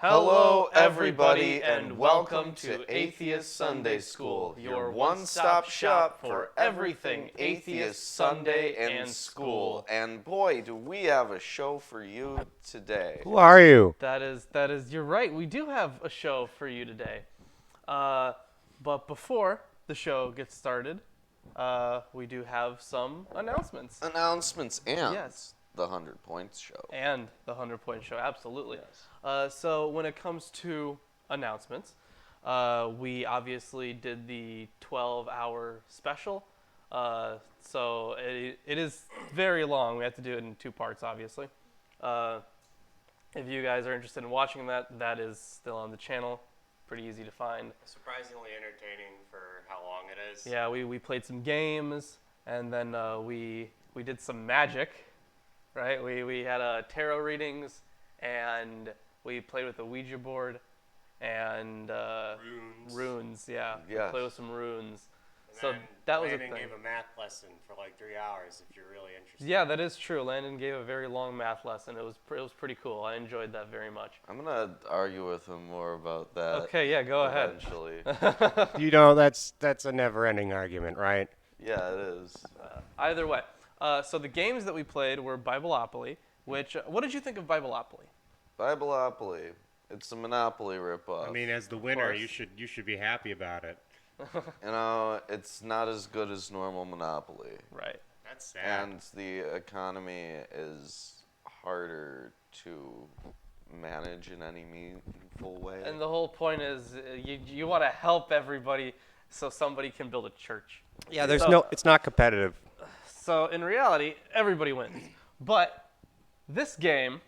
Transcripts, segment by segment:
Hello, everybody, and welcome to Atheist Sunday School, your one-stop shop for everything Atheist Sunday and school. And boy, do we have a show for you today. Who are you? That is, you're right. We do have a show for you today. But before the show gets started, we do have some announcements. Announcements and Yes. the 100 Points show. And the 100-point show, absolutely. Yes. So when it comes to announcements, we obviously did the 12-hour special. So it is very long. We have to do it in 2 parts, obviously. If you guys are interested in watching that, that is still on the channel. Pretty easy to find. Surprisingly entertaining for how long it is. Yeah, we played some games, and then we did some magic, right? We had tarot readings, and we played with the Ouija board, and runes. Yeah, Yes. We played with some runes. And So then that was a Landon thing. gave a math lesson for like 3 hours if you're really interested. Yeah, that is true. Landon gave a very long math lesson. It was pretty cool. I enjoyed that very much. I'm going to argue with him more about that Okay, yeah, go ahead. eventually. You know, that's a never-ending argument, right? Yeah, it is. Either way. So the games that we played were Bibleopoly, which, what did you think of Bibleopoly? Bibleopoly. It's a Monopoly ripoff. I mean, as the winner, course. you should be happy about it. You know, it's not as good as normal Monopoly. Right. That's sad. And the economy is harder to manage in any meaningful way. And the whole point is you want to help everybody so somebody can build a church. Yeah, it's not competitive. So in reality, everybody wins. But this game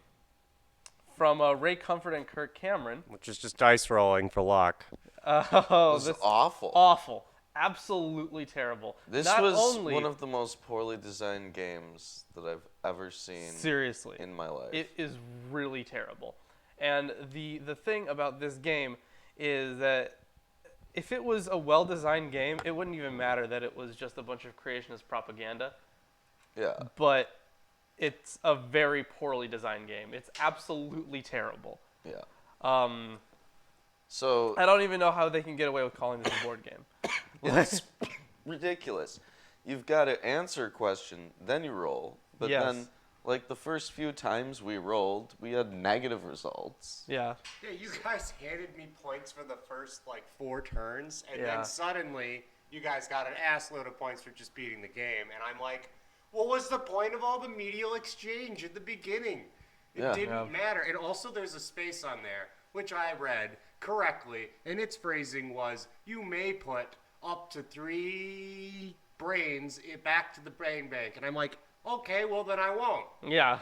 from Ray Comfort and Kirk Cameron. Which is just dice rolling for luck. It was this awful. awful. Absolutely terrible. This Not was only, one of the most poorly designed games that I've ever seen seriously. in my life. It is really terrible. And the thing about this game is that if it was a well-designed game, it wouldn't even matter that it was just a bunch of creationist propaganda. Yeah. But it's a very poorly designed game. It's absolutely terrible. Yeah. So I don't even know how they can get away with calling this a board game. it's ridiculous. You've got to answer a question, then you roll. But Yes. then, like the first few times we rolled, we had negative results. Yeah. Yeah, you guys handed me points for the first, 4 turns, and Yeah. then suddenly you guys got an ass load of points for just beating the game. And I'm like, what was the point of all the medial exchange at the beginning? It Yeah. didn't matter. And also there's a space on there, which I read correctly, and its phrasing was, you may put up to 3 brains back to the brain bank. And I'm like, okay, well then I won't. Yeah.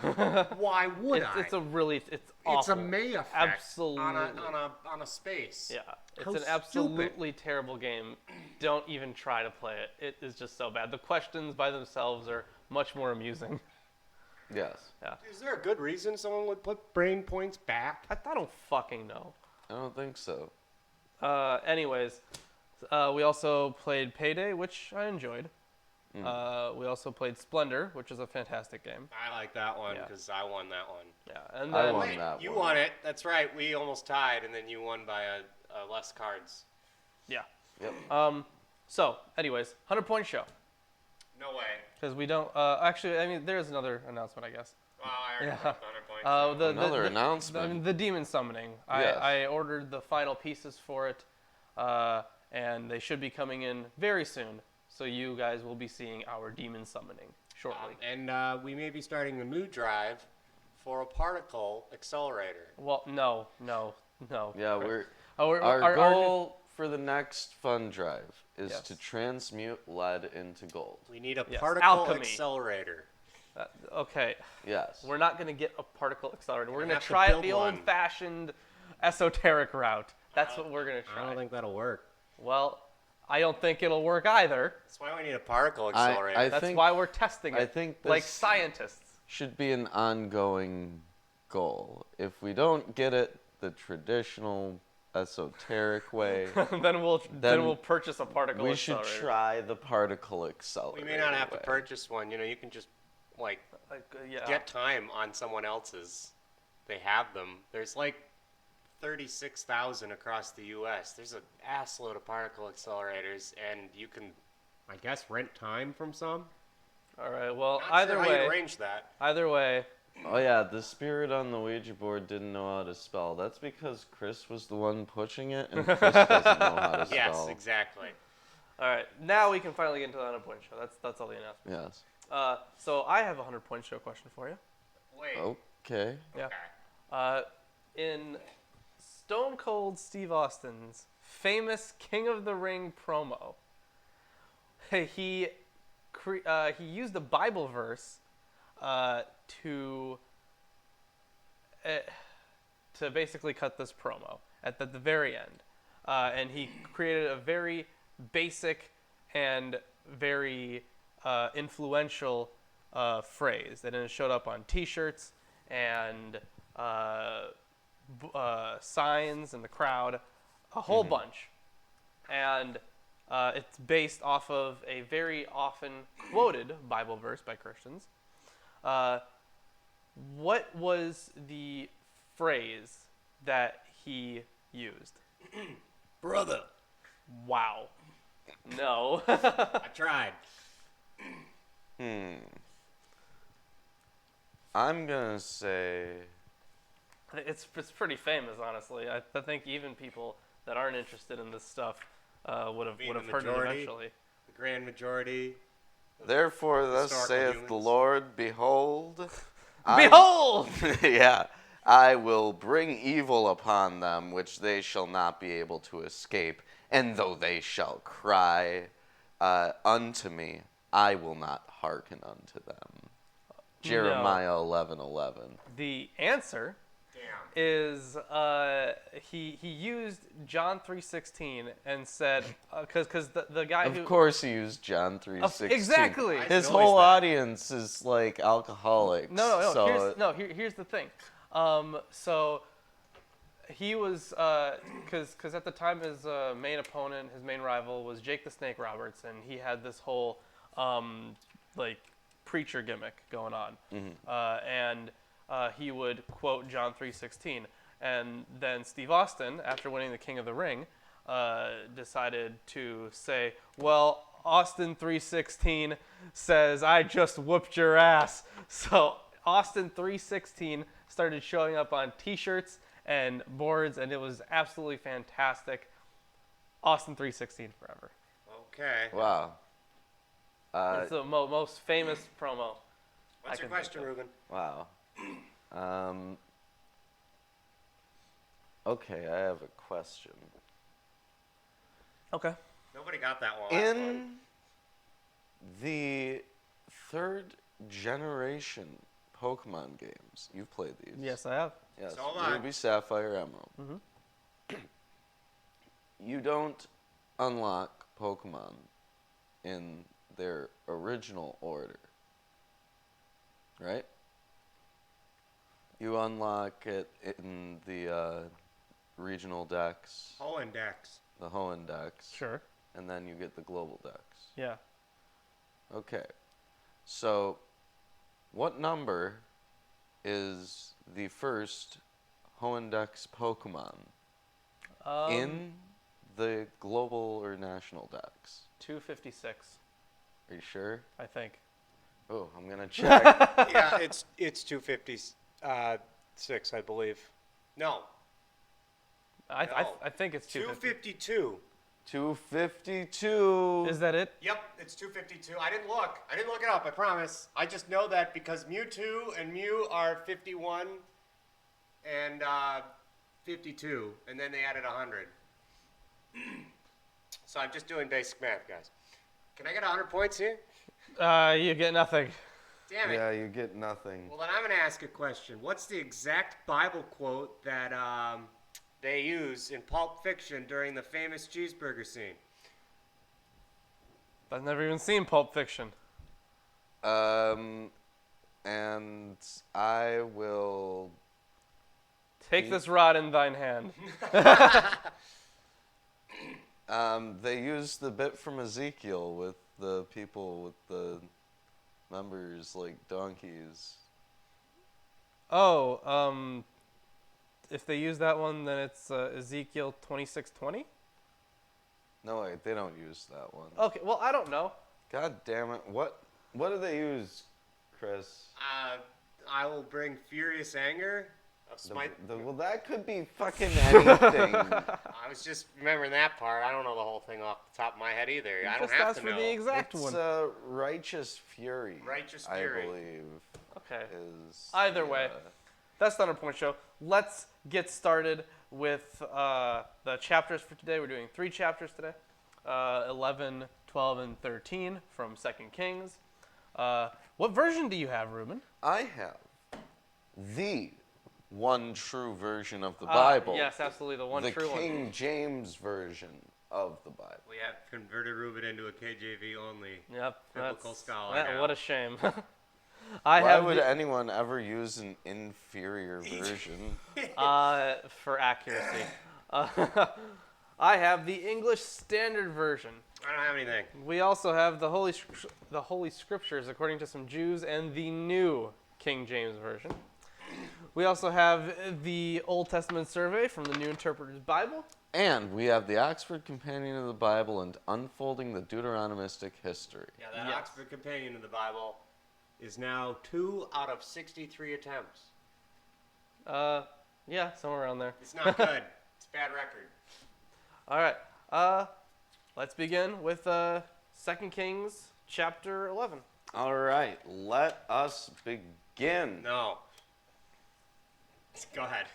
Why would I? It's awful. It's a May effect Absolutely. on a space. Yeah. It's How an stupid. absolutely terrible game. Don't even try to play it. It is just so bad. The questions by themselves are much more amusing. Yes. Yeah. Is there a good reason someone would put brain points back? I don't fucking know. I don't think so. Anyways, we also played Payday, which I enjoyed. We also played Splendor, which is a fantastic game. I like that one Yeah. because I won that one. Yeah, and I then won that You one. won it. That's right. We almost tied, and then you won by less cards. yeah. Yep. So, anyways, 100-point show. No way. Because we don't. Actually, I mean, there's another announcement, I guess. Well, I already Yeah. put 100 points. Another announcement. The demon summoning. Yes. I ordered the final pieces for it, and they should be coming in very soon. So you guys will be seeing our demon summoning shortly. And we may be starting the mood drive for a particle accelerator. Well, no. Yeah, Chris. our goal for the next fund drive is Yes. to transmute lead into gold. We need a Yes, particle alchemy. accelerator. Okay, Yes. we're not going to get a particle accelerator. We're going have to to try it build the one. old-fashioned esoteric route. That's what we're going to I try. don't think that'll work. Well, I don't think it'll work either. That's why we need a particle accelerator. I That's think why we're testing it. I think like this- scientists. should be an ongoing goal. If we don't get it the traditional esoteric way, then we'll purchase a particle we should accelerator. try the particle accelerator. We may not have to way. purchase one. You know, you can just Yeah. get time on someone else's. They have them. There's like 36,000 across the U.S. There's an assload of particle accelerators, and you can, I guess, rent time from some? All right. Well, not either sure how way, you arrange that. either way, Oh yeah, the spirit on the Ouija board didn't know how to spell. That's because Chris was the one pushing it, and Chris doesn't know how to spell. Yes, exactly. all right. Now we can finally get into the 100-point show. That's all the announcements. Yes. So I have a 100-point show question for you. Wait. Okay. Yeah. Okay. In Stone Cold Steve Austin's famous King of the Ring promo, he used a Bible verse to basically cut this promo at the very end, and he created a very basic and very influential phrase, and it showed up on T-shirts and signs in the crowd, a whole bunch, and it's based off of a very often quoted Bible verse by Christians. What was the phrase that he used? Brother. Wow. No. I tried. I'm gonna say. It's pretty famous, honestly. I think even people that aren't interested in this stuff would have Mean the heard it majority? eventually. The grand majority. Therefore, thus Historical saith the humans. Lord, behold. Behold! Yeah. I will bring evil upon them, which they shall not be able to escape. And though they shall cry unto me, I will not hearken unto them. Jeremiah 11:11. The answer Damn. is he used John 3:16 and said because the guy who Of course, he used John 3:16. exactly. I His noticed whole that. audience is like alcoholics. No. So Here's the thing. So he was because at the time his main opponent, his main rival was Jake the Snake Roberts, and he had this whole like preacher gimmick going on, and he would quote John 3:16, and then Steve Austin, after winning the King of the Ring, decided to say, well, Austin 3:16 says, I just whooped your ass. So Austin 3:16 started showing up on T-shirts and boards, and it was absolutely fantastic. Austin 3:16 forever. Okay. wow. It's the most famous promo. What's I your can question, think of. Ruben? Wow. Okay, I have a question. Okay. Nobody got that one. Last one. In the third generation Pokemon games, you've played these. Yes, I have. Yes. So have I. Ruby, Sapphire, Emerald. You don't unlock Pokemon in their original order, right? You unlock it in the regional decks, Hoendex. the Hoenn decks, Sure. and then you get the global decks. Yeah. Okay. So, what number is the first Hoendex Pokemon in the global or national decks? 256, Are you sure? I think. Oh, I'm gonna check. Yeah, it's 256, I believe. No, I think it's 250. 252. 252. Is that it? Yep, it's 252. I didn't look it up, I promise. I just know that because Mewtwo and Mew are 51 and 52, and then they added 100. So I'm just doing basic math, guys. Can I get 100 points here? You get nothing. Damn it. Yeah, you get nothing. Well, then I'm going to ask a question. What's the exact Bible quote that they use in Pulp Fiction during the famous cheeseburger scene? I've never even seen Pulp Fiction. And I will. Take this rod in thine hand. They use the bit from Ezekiel with the people with the members like donkeys. Oh, if they use that one, then it's Ezekiel 26:20. No, wait, they don't use that one. Okay, well, I don't know. God damn it. What do they use, Chris? I will bring furious anger. Of smite. Well, that could be fucking anything. I was just remembering that part. I don't know the whole thing off the top of my head either. I don't Just have ask to for know. the exact It's one. righteous fury. Righteous fury. I believe. Okay. Is Either way, that's not our point show. Let's get started with the chapters for today. We're doing 3 chapters today, 11, 12, and 13 from 2 Kings. What version do you have, Ruben? I have the one true version of the Bible. Yes, absolutely, the one the true King one. James version of the Bible. We have converted Ruben into a KJV only. Yep. Biblical scholar That, now. what a shame. Why would anyone ever use an inferior version? For accuracy. I have the English Standard Version. I don't have anything. We also have the Holy Scriptures according to some Jews and the New King James Version. We also have the Old Testament Survey from the New Interpreter's Bible. And we have the Oxford Companion of the Bible and Unfolding the Deuteronomistic History. Yeah, that Yes. Oxford Companion of the Bible is now 2 out of 63 attempts. Yeah, somewhere around there. It's not good. It's a bad record. All right. Let's begin with 2 Kings chapter 11. All right, let us begin. No. Go ahead.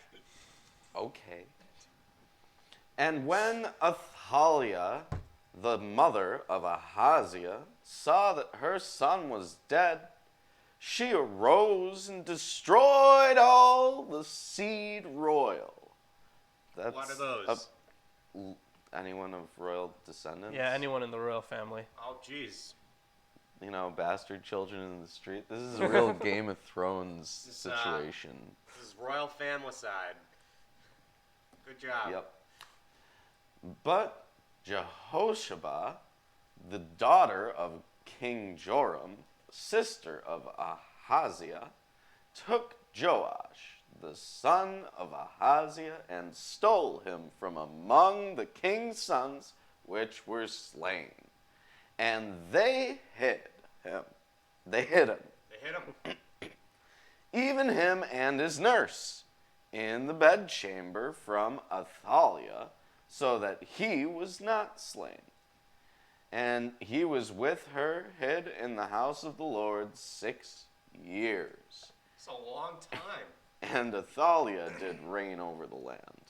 Okay. And when Athaliah, the mother of Ahaziah, saw that her son was dead, she arose and destroyed all the seed royal. That's What are those? Anyone of royal descendants? Yeah, anyone in the royal family. Oh, jeez. You know, bastard children in the street. This is a real Game of Thrones situation. This is royal familicide. Good job. Yep. But Jehoshaphat, the daughter of King Joram, sister of Ahaziah, took Joash, the son of Ahaziah, and stole him from among the king's sons which were slain. And they hid him. They hid him. They hit him. Even him and his nurse, in the bedchamber from Athaliah, so that he was not slain. And he was with her hid in the house of the Lord 6 years. It's a long time. And Athaliah did reign over the land.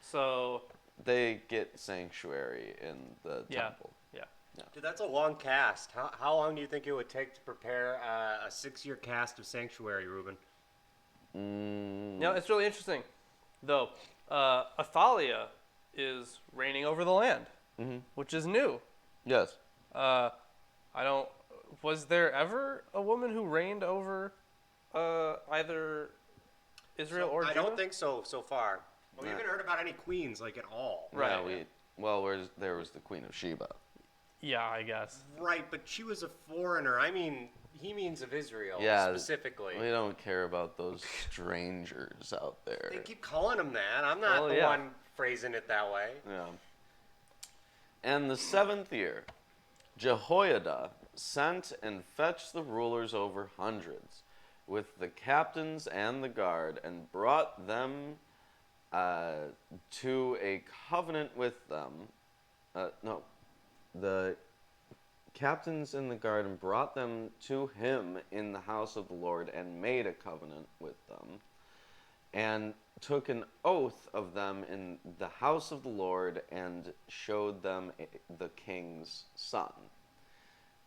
So, They get sanctuary in the yeah. temple. Yeah. Dude, that's a long cast. How long do you think it would take to prepare a 6-year cast of Sanctuary, Ruben? No, it's really interesting, though. Athaliah is reigning over the land, which is new. Yes. Was there ever a woman who reigned over either Israel or I Judah? don't think so far. Well, we Right. haven't heard about any queens, like, at all. Right. Yeah, there was the Queen of Sheba. Yeah, I guess. Right, but she was a foreigner. I mean, he means of Israel, Yeah, specifically. We don't care about those strangers out there. They keep calling him that. I'm not Well, the yeah. one phrasing it that way. Yeah. And the 7th year, Jehoiada sent and fetched the rulers over hundreds, with the captains and the guard, and brought them to a covenant with them. The captains and the guard, and brought them to him in the house of the Lord, and made a covenant with them, and took an oath of them in the house of the Lord, and showed them the king's son.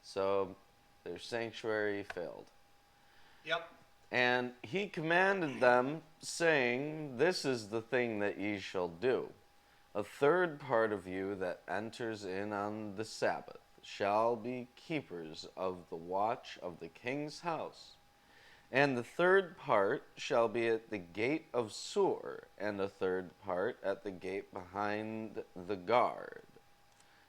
So their sanctuary failed. Yep. And he commanded them, saying, This is the thing that ye shall do. A third part of you that enters in on the Sabbath shall be keepers of the watch of the king's house. And the third part shall be at the gate of Sur, and a third part at the gate behind the guard.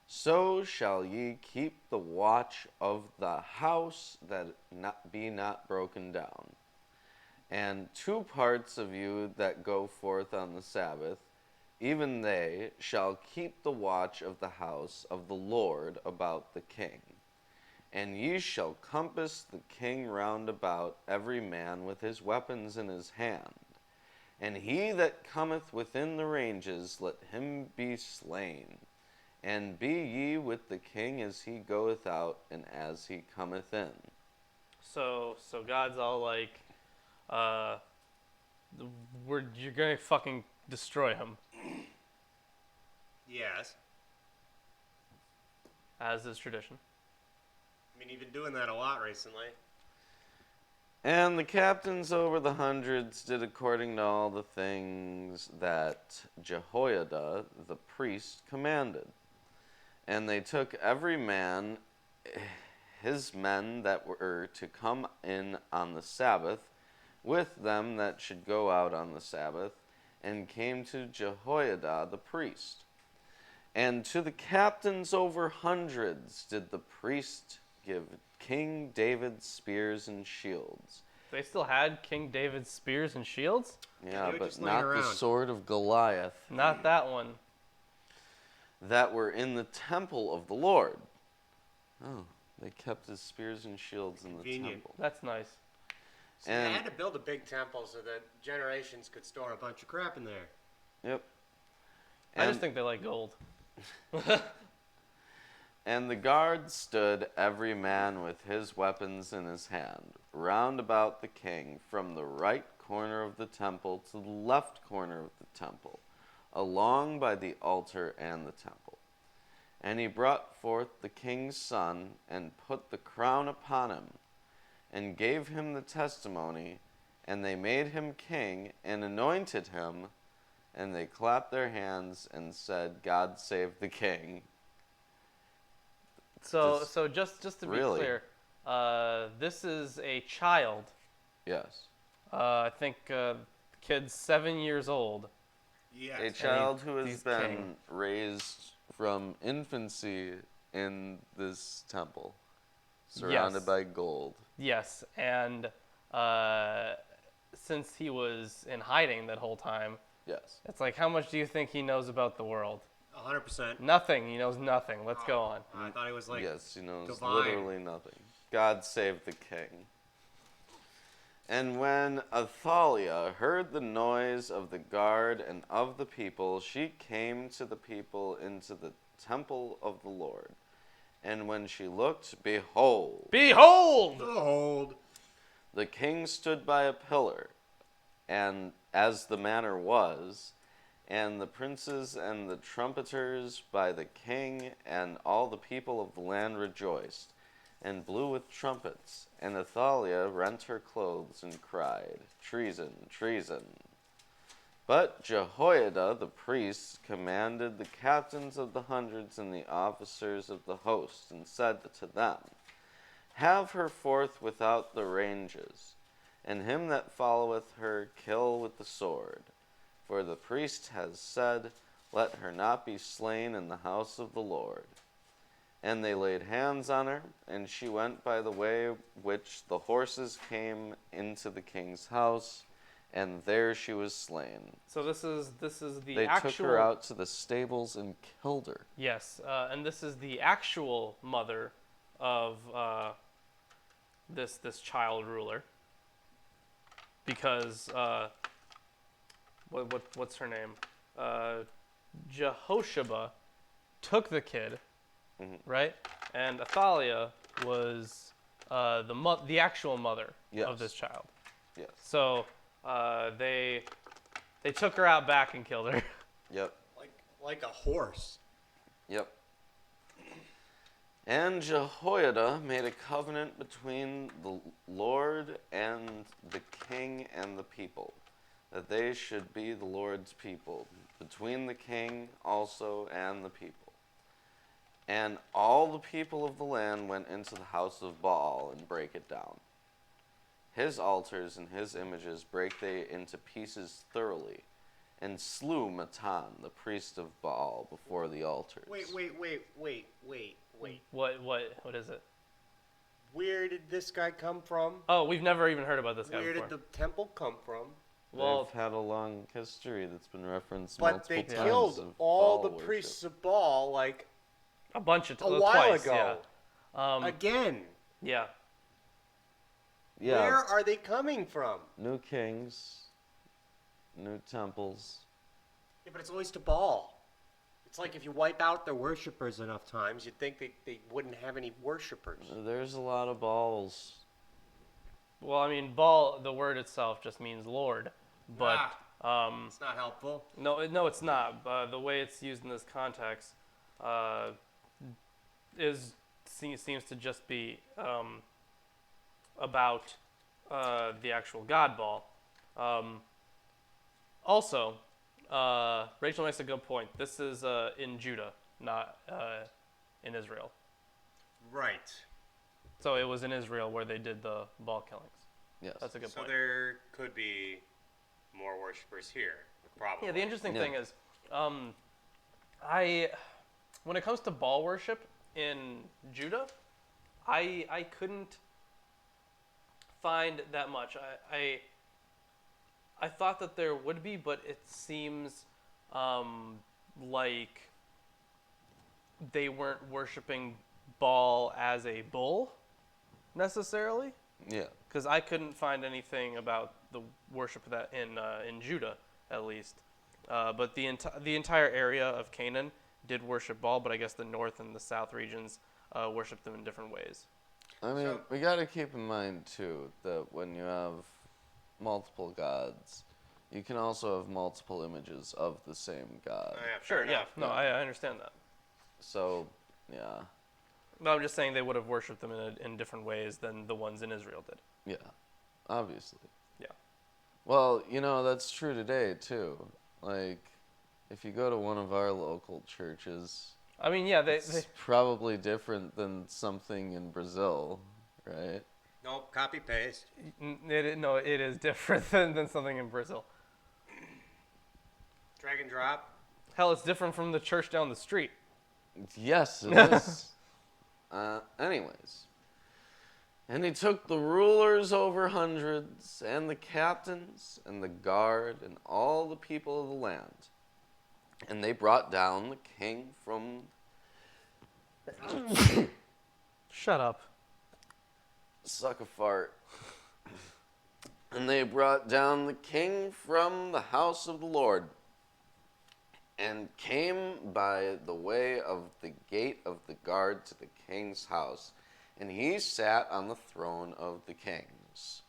So shall ye keep the watch of the house, that be not broken down. And 2 parts of you that go forth on the Sabbath, even they shall keep the watch of the house of the Lord about the king. And ye shall compass the king round about, every man with his weapons in his hand. And he that cometh within the ranges, let him be slain. And be ye with the king as he goeth out, and as he cometh in. So God's all like, you're gonna fucking destroy him, Yes. as is tradition. I mean, you've been doing that a lot recently. And the captains over the hundreds did according to all the things that Jehoiada the priest commanded. And they took every man his men that were to come in on the Sabbath, with them that should go out on the Sabbath, and came to Jehoiada the priest. And to the captains over hundreds did the priest give King David spears and shields. They still had King David's spears and shields? Yeah, they were but just laying not the around. sword of Goliath Not that one. that were in the temple of the Lord. Oh, they kept his spears and shields in the Convenient. temple. That's nice. So they And had to build a big temple so that generations could store a bunch of crap in there. yep. I just And- think they like gold. And the guards stood, every man with his weapons in his hand, round about the king, from the right corner of the temple to the left corner of the temple, along by the altar and the temple. And he brought forth the king's son, and put the crown upon him, and gave him the testimony, and they made him king, and anointed him, and they clapped their hands, and said, God save the king. So Just- just to be really? clear, this is a child. Yes. I think kid's 7 years old. Yes. A child who has he's been king. raised from infancy in this temple, surrounded Yes. by gold. Yes, and since he was in hiding that whole time, Yes. it's like, how much do you think he knows about the world? 100%. Nothing. He knows nothing. Let's go on. I thought it was like Yes, he knows divine. literally nothing. God save the king. And when Athaliah heard the noise of the guard and of the people, she came to the people into the temple of the Lord. And when she looked, behold, Behold! Behold. the king stood by a pillar, and as the manner was, and the princes and the trumpeters by the king, and all the people of the land rejoiced, and blew with trumpets. And Athaliah rent her clothes and cried, Treason, treason. But Jehoiada the priest commanded the captains of the hundreds and the officers of the host, and said to them, Have her forth without the ranges, and him that followeth her kill with the sword. For the priest has said, Let her not be slain in the house of the Lord. And they laid hands on her, and she went by the way which the horses came into the king's house, and there she was slain. So this is the They actual. took her out to the stables and killed her. Yes, and this is the actual mother of this child ruler. Because what's her name? Jehoshaphat took the kid, right? And Athaliah was the actual mother Yes. of this child. Yes. So they took her out back and killed her. Yep. Like a horse. Yep. And Jehoiada made a covenant between the Lord and the king and the people, that they should be the Lord's people, between the king also and the people. And all the people of the land went into the house of Baal and brake it down. His altars and his images brake they into pieces thoroughly, and slew Matan, the priest of Baal, before the altars. Wait. What is it? Where did this guy come from? Oh, we've never even heard about this guy Where before. did the temple come from? Well, They've had a long history that's been referenced But multiple they times killed of all Baal the worship. priests of Baal, like, a bunch of a while twice, ago. Yeah. Again. Yeah. Yeah, Where are they coming from? new kings, new temples. Yeah, but it's always to Baal. It's like if you wipe out their worshippers enough times, you'd think they wouldn't have any worshippers. There's a lot of Baals. Well, I mean, Baal, the word itself just means Lord, but It's not helpful. no, it's not. The way it's used in this context seems to just be about the actual god Baal. Also, Rachel makes a good point. This is in Judah, not in Israel. Right. So it was in Israel where they did the Baal killings. Yes. That's a good So point. there could be more worshippers here, probably. Yeah, the interesting Yeah. thing is, when it comes to Baal worship in Judah, I couldn't find that much. I thought that there would be, but it seems like they weren't worshiping Baal as a bull necessarily, Yeah. because I couldn't find anything about the worship of that in Judah, at least. But the entire area of Canaan did worship Baal, but I guess the north and the south regions worship them in different ways. I mean, So- we got to keep in mind, too, that when you have multiple gods, you can also have multiple images of the same god. Oh, yeah, Sure, fair yeah, enough. no, I understand that. So, yeah. No, I'm just saying they would have worshipped them in different ways than the ones in Israel did. Yeah. Obviously. Yeah. Well, that's true today, too. Like, if you go to one of our local churches, I mean, yeah, they it's probably different than something in Brazil, right? Nope, copy paste. it is different than something in Brazil. Drag and drop. Hell, it's different from the church down the street. Yes, it is. Anyways. And he took the rulers over hundreds, and the captains, and the guard, and all the people of the land. And they brought down the king from... Shut up. Suck a fart. And they brought down the king from the house of the Lord, and came by the way of the gate of the guard to the king's house. And he sat on the throne of the kings.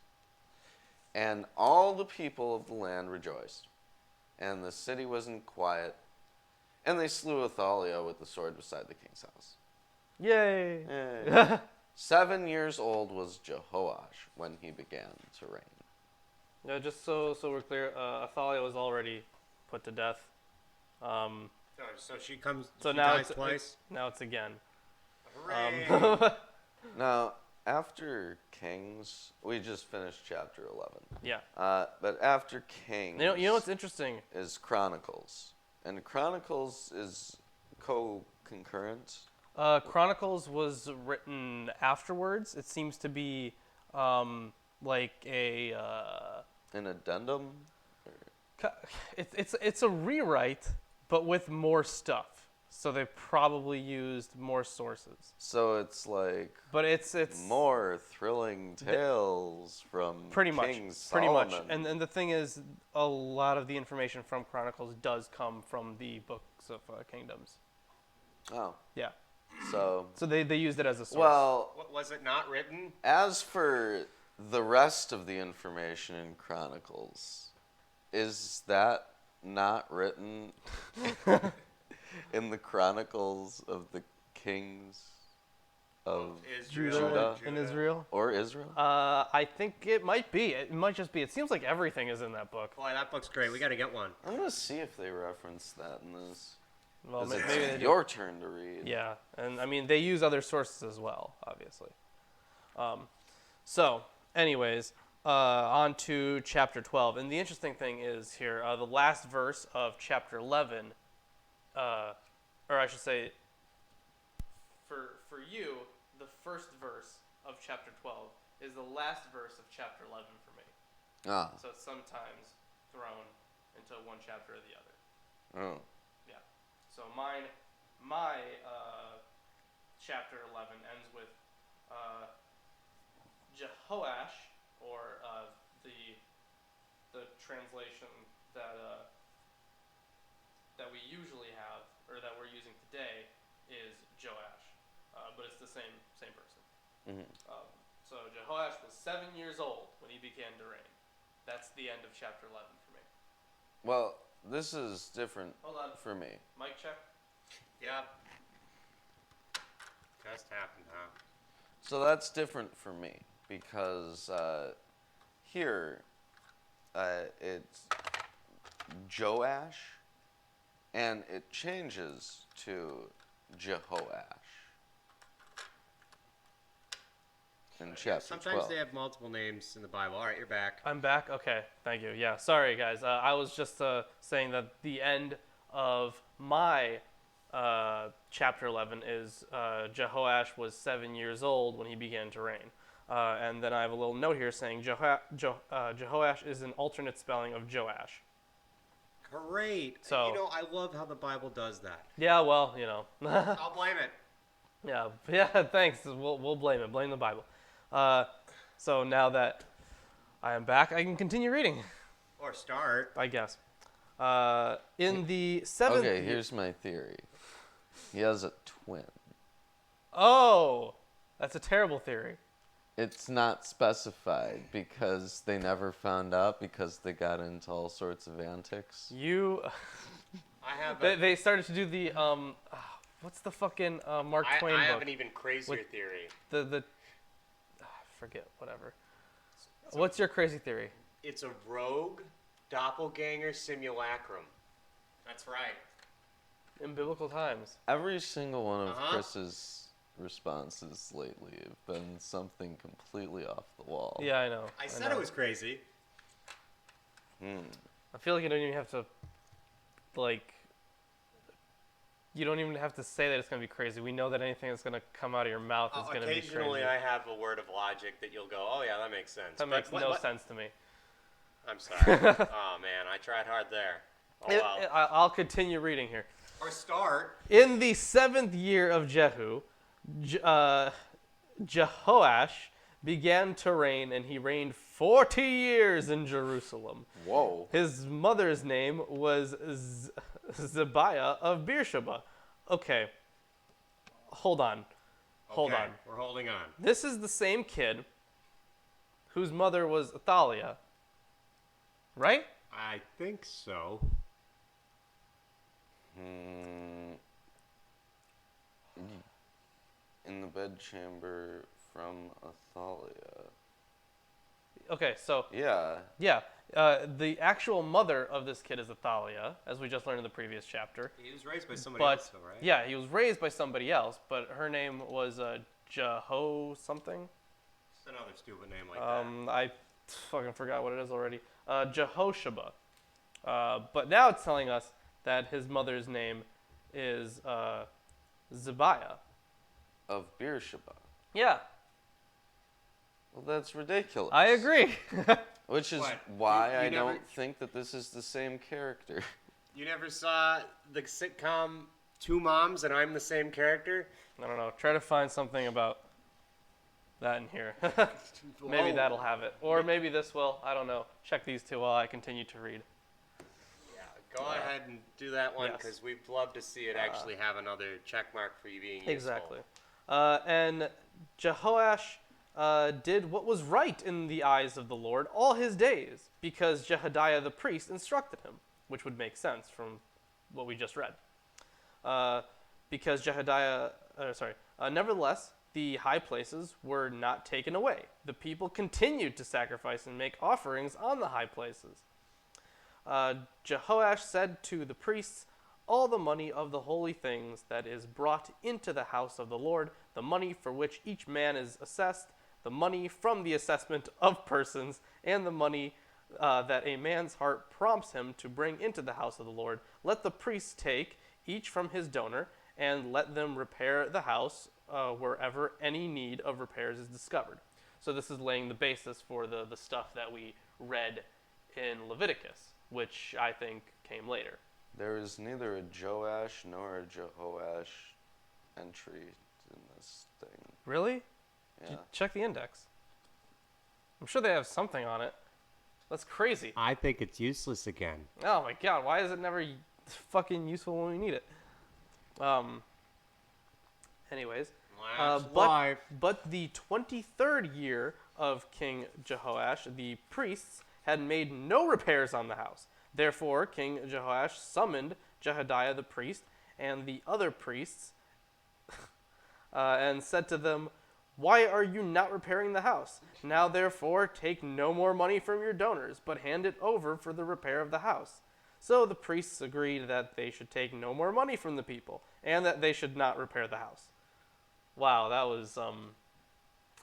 And all the people of the land rejoiced. And the city was in quiet. And they slew Athaliah with the sword beside the king's house. Yay. Yay. 7 years old was Joash when he began to reign. Yeah, just so we're clear, Athaliah was already put to death. So she comes. So she now dies it's twice. now it's again. Hooray! Now, after Kings, we just finished chapter 11. Yeah. But after Kings You know what's interesting? is Chronicles. And Chronicles is co-concurrent. Chronicles was written afterwards. It seems to be like a An addendum? it's a rewrite, but with more stuff. So they probably used more sources. So it's like But it's more thrilling tales from pretty much King pretty much. Solomon. And the thing is, a lot of the information from Chronicles does come from the books of Kingdoms. Oh, Yeah. so... So they used it as a source. Well, What, was it not written? as for the rest of the information in Chronicles, is that not written in the Chronicles of the Kings of Judah in Israel. or Israel? I think it might be. It might just be. It seems like everything is in that book. Boy, that book's great. We got to get one. I'm going to see if they reference that in this. Well, 'Cause maybe it's they do. your turn to read. Yeah, and I mean they use other sources as well, obviously. So, anyways, on to chapter 12, and the interesting thing is here, the last verse of chapter 11, or I should say, for you, the first verse of chapter 12 is the last verse of chapter 11 for me. Ah. So it's sometimes thrown into one chapter or the other. Oh. Yeah. So my chapter 11 ends with Jehoash, or the translation that we usually have, or that we're using today, is Joash, but it's the same person. Mm-hmm. So Jehoash was 7 years old when he began to reign. That's the end of chapter 11 for me. Well, this is different Hold on. for me. Mic check. Yep. Just happened, huh? So that's different for me because here it's Joash, and it changes to Jehoash in chapter Sometimes 12. they have multiple names in the Bible. All right, you're back. I'm back. Okay, thank you. Yeah, sorry guys. I was just saying that the end of my chapter 11 is Jehoash was 7 years old when he began to reign. And then I have a little note here saying Jehoash is an alternate spelling of Joash. Great. So- I love how the Bible does that. Yeah, well, I'll blame it. yeah. Thanks. We'll blame it. Blame the Bible. So now that I am back, I can continue reading, Or start. I guess. In the seventh. Okay, here's my theory. He has a twin. Oh, that's a terrible theory. It's not specified because they never found out because they got into all sorts of antics. I have They started to do the what's the fucking Mark Twain I book? have an even crazier With- theory. Forget whatever. What's your crazy theory? It's a rogue doppelganger simulacrum. That's right. In biblical times. Every single one of Uh-huh. Chris's responses lately have been something completely off the wall. Yeah, I know. I said know. it was crazy. I feel like you don't even have to, you don't even have to say that it's gonna be crazy. We know that anything that's gonna come out of your mouth is gonna be crazy. Occasionally, I have a word of logic that you'll go, "Oh yeah, that makes sense." That But makes no sense to me. I'm sorry. Oh man, I tried hard there. Oh well. I'll continue reading here. Or start. In the 7th year of Jehu, Jehoash began to reign, and he reigned 40 years in Jerusalem. Whoa. His mother's name was Zebiah of Beersheba. Okay, hold on. Hold Okay, on. We're holding on. This is the same kid whose mother was Athaliah, right? I think so. In the bedchamber from Athaliah. Okay, so Yeah. yeah, the actual mother of this kid is Athaliah, as we just learned in the previous chapter. He was raised by somebody But else, though, right? yeah, he was raised by somebody else, but her name was Jeho something. It's another stupid name like that. I fucking forgot what it is already. Jehosheba. But now it's telling us that his mother's name is Zebiah. Of Beersheba. Yeah, Well, that's ridiculous. I agree. Which is What? why You I never- don't think that this is the same character. You never saw the sitcom Two Moms and I'm the Same Character? I don't know. Try to find something about that in here. Maybe Oh. that'll have it. Or maybe this will. I don't know. Check these two while I continue to read. Go ahead and do that one Yes. because we'd love to see it actually have another check mark for you being useful. Exactly. And Jehoash did what was right in the eyes of the Lord all his days, because Jehodiah the priest instructed him, which would make sense from what we just read. Because nevertheless, the high places were not taken away. The people continued to sacrifice and make offerings on the high places. Jehoash said to the priests, "All the money of the holy things that is brought into the house of the Lord, the money for which each man is assessed, the money from the assessment of persons, and the money that a man's heart prompts him to bring into the house of the Lord, let the priests take, each from his donor, and let them repair the house wherever any need of repairs is discovered. So this is laying the basis for the stuff that we read in Leviticus, which I think came later. There is neither a Joash nor a Jehoash entry in this thing. Really? Yeah. Check the index. I'm sure they have something on it. That's crazy. I think it's useless again. Oh my god, why is it never fucking useful when we need it? Anyways. But the 23rd year of King Jehoash, the priests had made no repairs on the house. Therefore, King Jehoash summoned Jehodiah the priest and the other priests and said to them, "Why are you not repairing the house? Now, therefore, take no more money from your donors, but hand it over for the repair of the house." So the priests agreed that they should take no more money from the people and that they should not repair the house. Wow, that was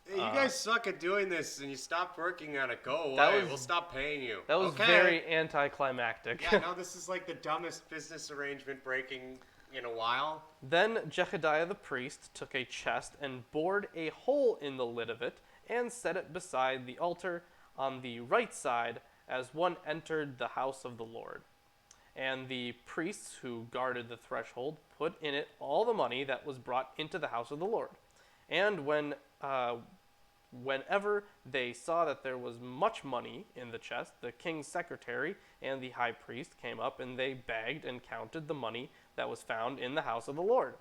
Hey, you guys suck at doing this, and you stopped working on it. Go That away. was- We'll stop paying you. that was Okay. very anticlimactic. Yeah, no, this is like the dumbest business arrangement breaking in a while. Then Jehodiah the priest took a chest and bored a hole in the lid of it and set it beside the altar on the right side as one entered the house of the Lord. And the priests who guarded the threshold put in it all the money that was brought into the house of the Lord. And whenever they saw that there was much money in the chest, the king's secretary and the high priest came up, and they bagged and counted the money that was found in the house of the Lord.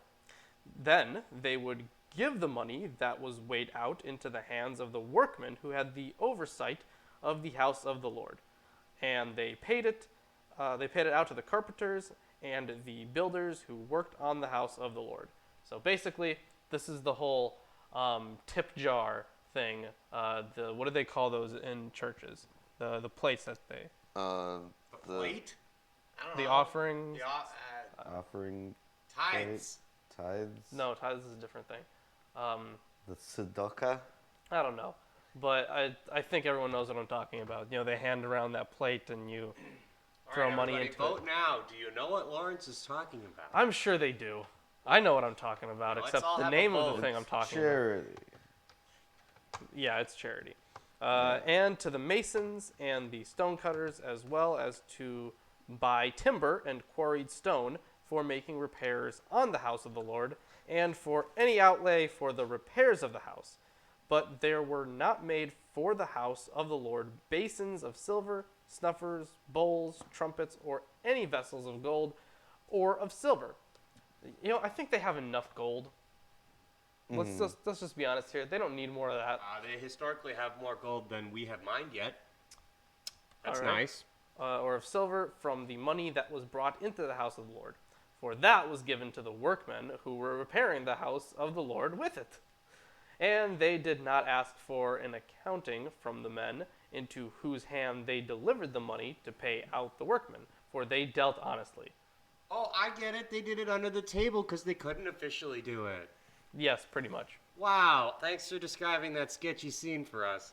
Then they would give the money that was weighed out into the hands of the workmen who had the oversight of the house of the Lord. And they paid it out to the carpenters and the builders who worked on the house of the Lord. So basically, this is the whole tip jar thing. What do they call those in churches? The plates that they... The Plate? I don't The know. offerings? The offering tithes. tithes. No, tithes is a different thing. The tzedakah. I don't know. But I think everyone knows what I'm talking about. You know, they hand around that plate and you throw All right, money everybody, into vote it. now. Do you know what Lawrence is talking about? I'm sure they do. I know what I'm talking about, Let's except all the have a name of vote. the thing I'm talking about. Charity. Yeah, it's charity. And to the masons and the stonecutters, as well as to buy timber and quarried stone for making repairs on the house of the Lord, and for any outlay for the repairs of the house. But there were not made for the house of the Lord basins of silver, snuffers, bowls, trumpets, or any vessels of gold or of silver. You know, I think they have enough gold. Let's just be honest here. They don't need more of that. They historically have more gold than we have mined yet. That's All right. nice. Or of silver from the money that was brought into the house of the Lord. For that was given to the workmen who were repairing the house of the Lord with it. And they did not ask for an accounting from the men into whose hand they delivered the money to pay out the workmen, for they dealt honestly. Oh, I get it. They did it under the table because they couldn't officially do it. Yes, pretty much. Wow. Thanks for describing that sketchy scene for us.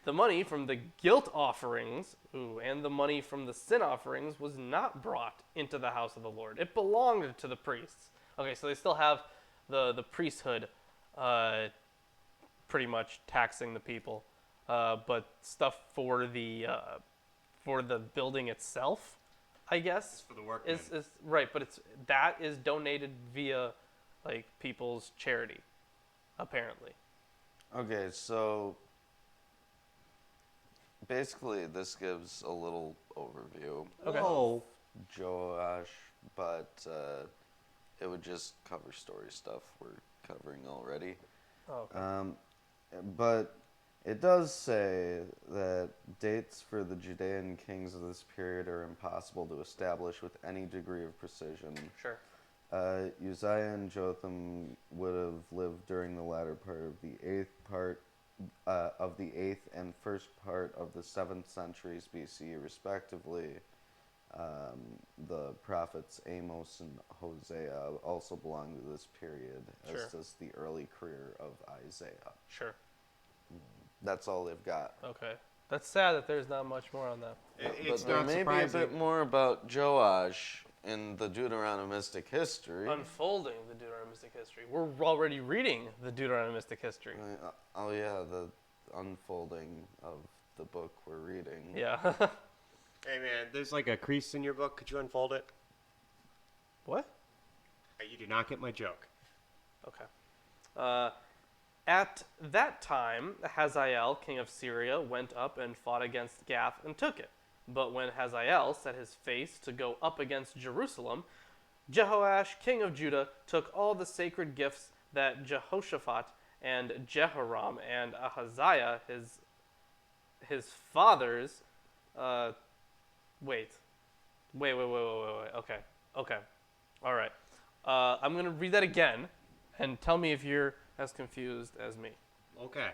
The money from the guilt offerings, and the money from the sin offerings was not brought into the house of the Lord. It belonged to the priests. Okay, so they still have the priesthood pretty much taxing the people, but stuff for the building itself, I guess, For the workmen. is right. But that is donated via like people's charity, apparently. Okay, so basically this gives a little overview Okay. Whoa. of Joash, but it would just cover story stuff we're covering already. Oh, okay. But it does say that dates for the Judean kings of this period are impossible to establish with any degree of precision. Sure. Uzziah and Jotham would have lived during the latter part of the eighth and first part of the 7th centuries BC, respectively. The prophets Amos and Hosea also belong to this period, as Sure. does the early career of Isaiah. Sure. That's all they've got. Okay. That's sad that there's not much more on that. It's But there not may surprising. be a bit more about Joash in the Deuteronomistic history. Unfolding the Deuteronomistic history. We're already reading the Deuteronomistic history. Oh yeah, the unfolding of the book we're reading. Yeah. Hey man, there's like a crease in your book. Could you unfold it? What? You did not get my joke. Okay. At that time, Hazael, king of Syria, went up and fought against Gath and took it. But when Hazael set his face to go up against Jerusalem, Joash, king of Judah, took all the sacred gifts that Jehoshaphat and Jehoram and Ahaziah, his fathers, wait. Okay. All right. I'm going to read that again and tell me if you're as confused as me. Okay.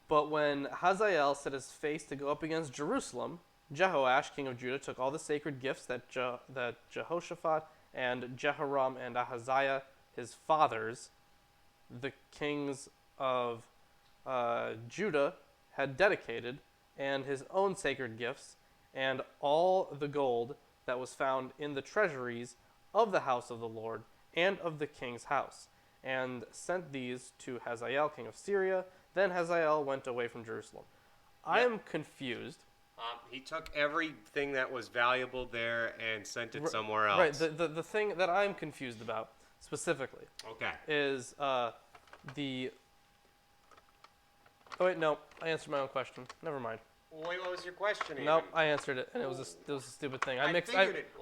But when Hazael set his face to go up against Jerusalem, Jehoash, king of Judah, took all the sacred gifts that Jehoshaphat and Jehoram and Ahaziah, his fathers, the kings of Judah, had dedicated, and his own sacred gifts, and all the gold that was found in the treasuries of the house of the Lord and of the king's house, and sent these to Hazael, king of Syria. Then Hazael went away from Jerusalem. I am confused. He took everything that was valuable there and sent it somewhere else. Right. The thing that I'm confused about specifically is the. Oh wait, no. I answered my own question. Never mind. Wait, what was your question? Nope, I answered it, and it was a stupid thing. I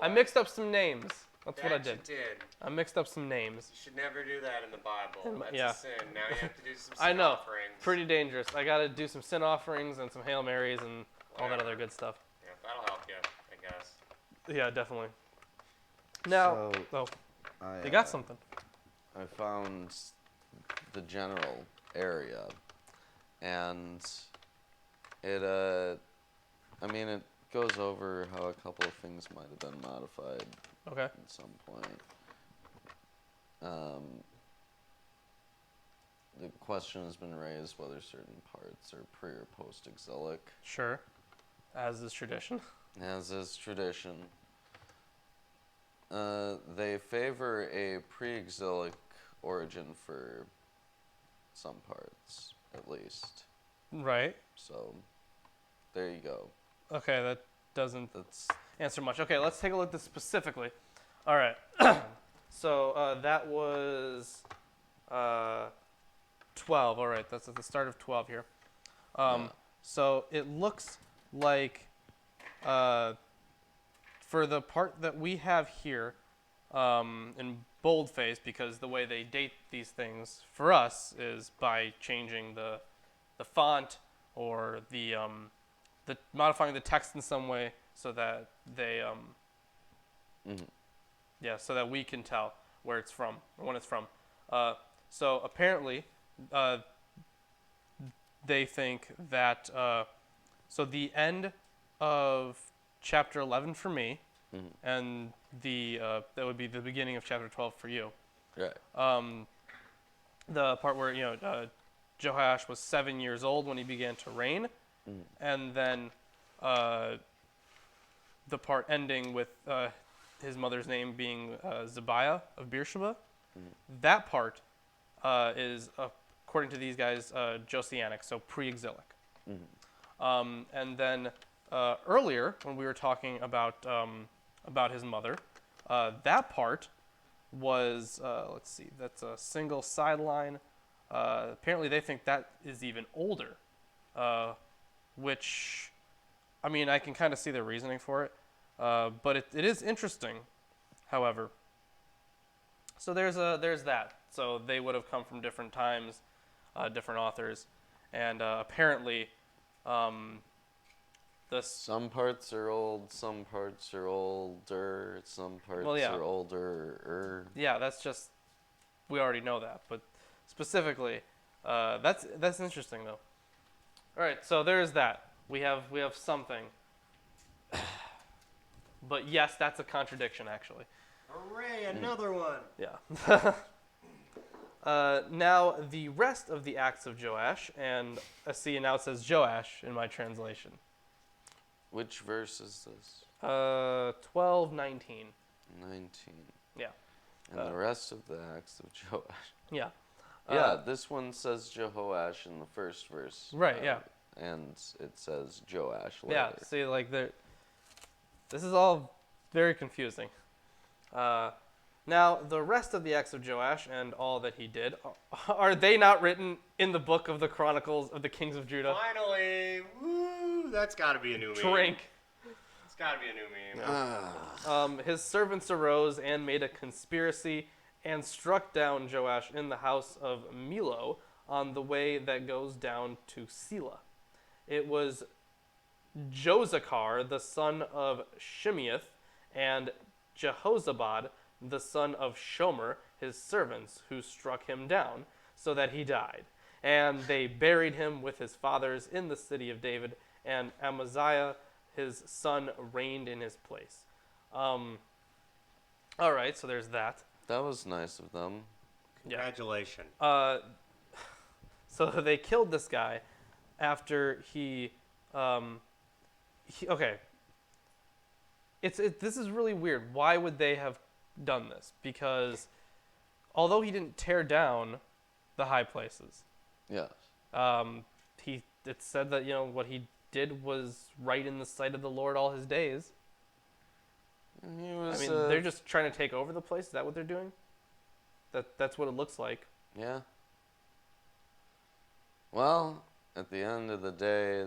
I mixed up some names. That's what I did. You did. I mixed up some names. You should never do that in the Bible. That's yeah. a sin. Now you have to do some sin I know. offerings. Pretty dangerous. I got to do some sin offerings and some Hail Marys and all that other good stuff. Yeah, that'll help you, I guess. Yeah, definitely. Now, you got something. I found the general area, and it it goes over how a couple of things might have been modified Okay. at some point. The question has been raised whether certain parts are pre or post-exilic. Sure. As is tradition. As is tradition. They favor a pre-exilic origin for some parts, at least. Right. So, there you go. Okay, that doesn't That's answer much. Okay, let's take a look at this specifically. All right. So that was 12. All right, that's at the start of 12 here. So it looks like for the part that we have here in boldface, because the way they date these things for us is by changing the font or the modifying the text in some way so that they so that we can tell where it's from or when it's from. So apparently they think that so the end of chapter 11 for me and the that would be the beginning of chapter 12 for you. right. The part where Joash was 7 years old when he began to reign, and then the part ending with his mother's name being Zebiah of Beersheba. That part is, according to these guys, Josianic, so pre-exilic. And then earlier, when we were talking about his mother, that part was, let's see, that's a single sideline. Apparently they think that is even older, which, I mean, I can kind of see their reasoning for it, but it is interesting, however. So there's that. So they would have come from different times, different authors, and apparently Some parts are old, some parts are older, some parts are older. Yeah, that's just, we already know that, but specifically, that's interesting though. All right, so there's that. We have something. But yes, that's a contradiction actually. Hooray, another one. Yeah. Now the rest of the acts of Joash, and I see now it says Joash in my translation. Which verse is this? 12, 19. 19. Yeah. And the rest of the acts of Joash. Yeah. Yeah, this one says Jehoash in the first verse. Right, yeah. And it says Joash later. Yeah, see, like, this is all very confusing. Now, the rest of the acts of Joash and all that he did, are they not written in the book of the Chronicles of the Kings of Judah? Finally, woo! That's got to be a new meme. Drink. It's got to be a new meme. His servants arose and made a conspiracy and struck down Joash in the house of Milo on the way that goes down to Selah. It was Josachar, the son of Shimeath, and Jehozabad, the son of Shomer, his servants, who struck him down, so that he died. And they buried him with his fathers in the city of David, and Amaziah, his son, reigned in his place. All right, so there's that. That was nice of them. Congratulations. So they killed this guy after he okay. This is really weird. Why would they have done this? Because although he didn't tear down the high places, Yes. it said that, what he did was right in the sight of the Lord all his days. He was, I mean, they're just trying to take over the place. Is that what they're doing? That's what it looks like. Yeah. Well, at the end of the day,